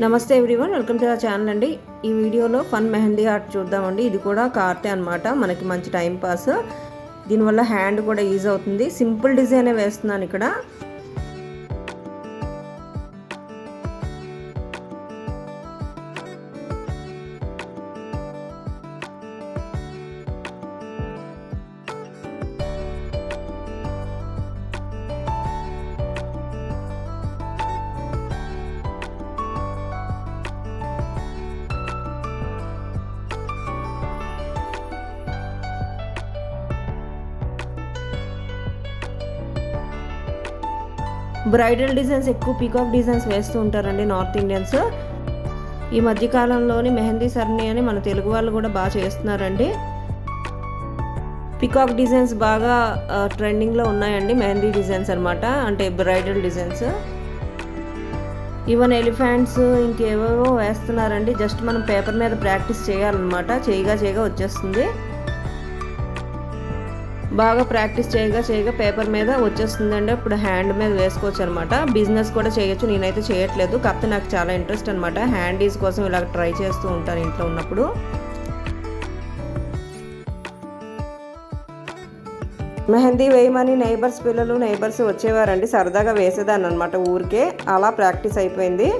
నమస్తే everyone, welcome to our channel అండి. ఈ వీడియోలో ఫన్ మెహందీ ఆర్ట్ చూద్దామండి. ఇది కూడా కార్తే అనమాట. మనకి మంచి టైం పాస్. దీనివల్ల హ్యాండ్ కూడా ఈజీ అవుతుంది. సింపుల్ డిజైనే వేస్తున్నాను ఇక్కడ. బ్రైడల్ డిజైన్స్ ఎక్కువ పీకాక్ డిజైన్స్ వేస్తూ ఉంటారండి నార్త్ ఇండియన్స్. ఈ మధ్యకాలంలోని మెహందీ సర్ని అని మన తెలుగు వాళ్ళు కూడా బాగా చేస్తున్నారండి. పీకాక్ డిజైన్స్ బాగా ట్రెండింగ్లో ఉన్నాయండి. మెహందీ డిజైన్స్ అనమాట, అంటే బ్రైడల్ డిజైన్స్. ఈవెన్ ఎలిఫెంట్స్ ఇంకేవేవో వేస్తున్నారండి. జస్ట్ మనం పేపర్ మీద ప్రాక్టీస్ చేయాలన్నమాట. చేయగా వచ్చేస్తుంది. బాగా ప్రాక్టీస్ చేయగా పేపర్ మీద వచ్చేస్తుందండి. ఇప్పుడు హ్యాండ్ మీద వేసుకోవచ్చు అనమాట. బిజినెస్ కూడా చేయొచ్చు. నేనైతే చేయట్లేదు, కాకపోతే నాకు చాలా ఇంట్రెస్ట్ అనమాట. హ్యాండీస్ కోసం ఇలా ట్రై చేస్తూ ఉంటాను ఇంట్లో ఉన్నప్పుడు. మెహందీ వేయమని నైబర్స్ వచ్చేవారండి. సరదాగా వేసేదాన్ని అనమాట ఊరికే. అలా ప్రాక్టీస్ అయిపోయింది.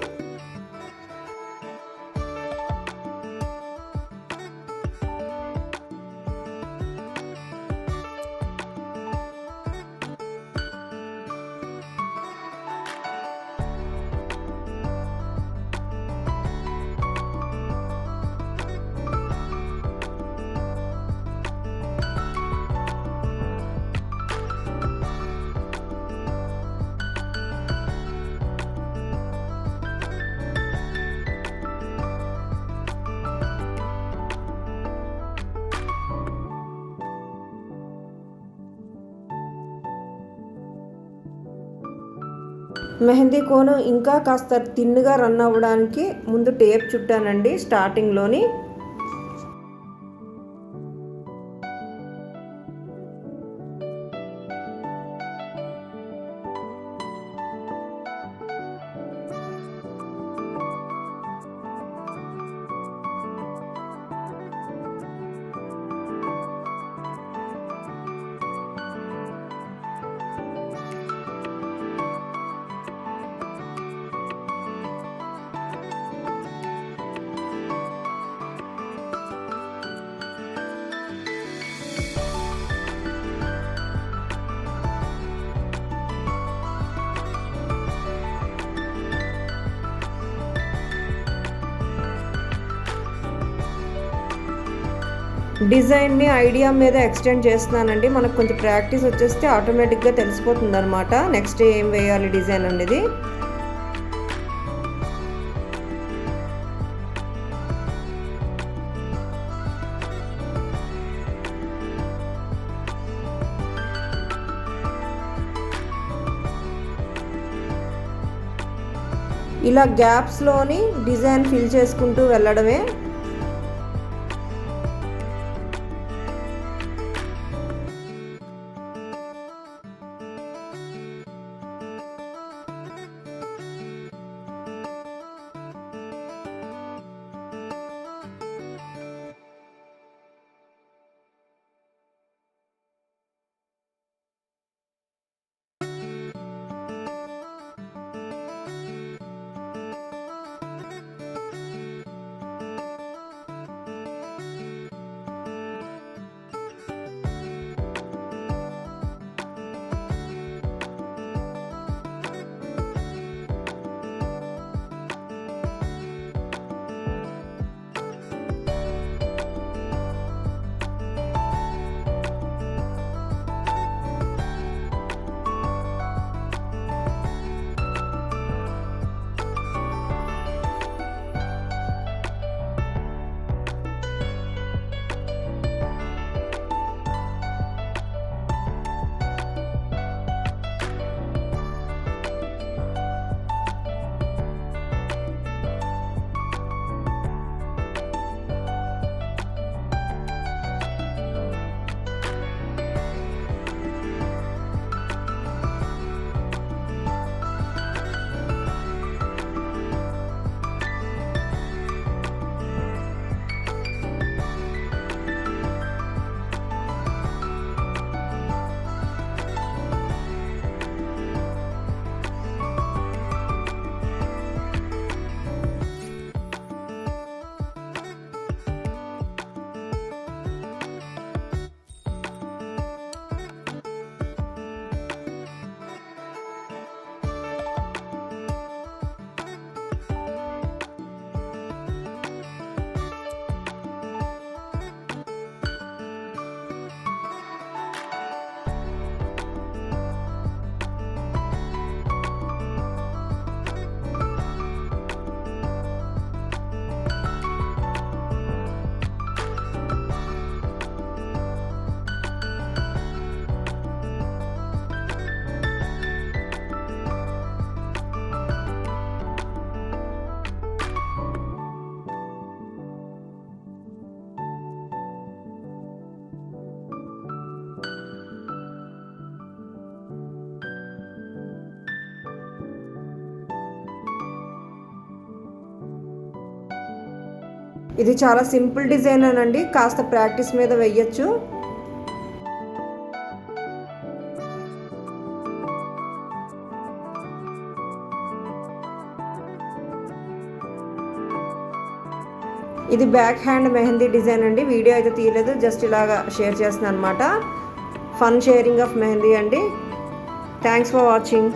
మెహందీ కోను ఇంకా కాస్త థిన్గా రన్ అవ్వడానికి ముందు టేప్ చుట్టానండి స్టార్టింగ్లోని. డిజైన్ని ఐడియా మీద ఎక్స్టెండ్ చేస్తున్నానండి. మనకు కొంచెం ప్రాక్టీస్ వచ్చేస్తే ఆటోమేటిక్గా తెలిసిపోతుంది అనమాట నెక్స్ట్ ఏం వేయాలి డిజైన్ అనేది. ఇలా గ్యాప్స్లోని డిజైన్ ఫిల్ చేసుకుంటూ వెళ్ళడమే. ఇది చాలా సింపుల్ డిజైన్ అండి, కాస్త ప్రాక్టీస్ మీద వెయ్యొచ్చు. ఇది బ్యాక్ హ్యాండ్ మెహందీ డిజైన్ అండి. వీడియో అయితే తీయలేదు, జస్ట్ ఇలాగా షేర్ చేస్తున్నాను అనమాట. ఫన్ షేరింగ్ ఆఫ్ మెహందీ అండి. Thanks for watching.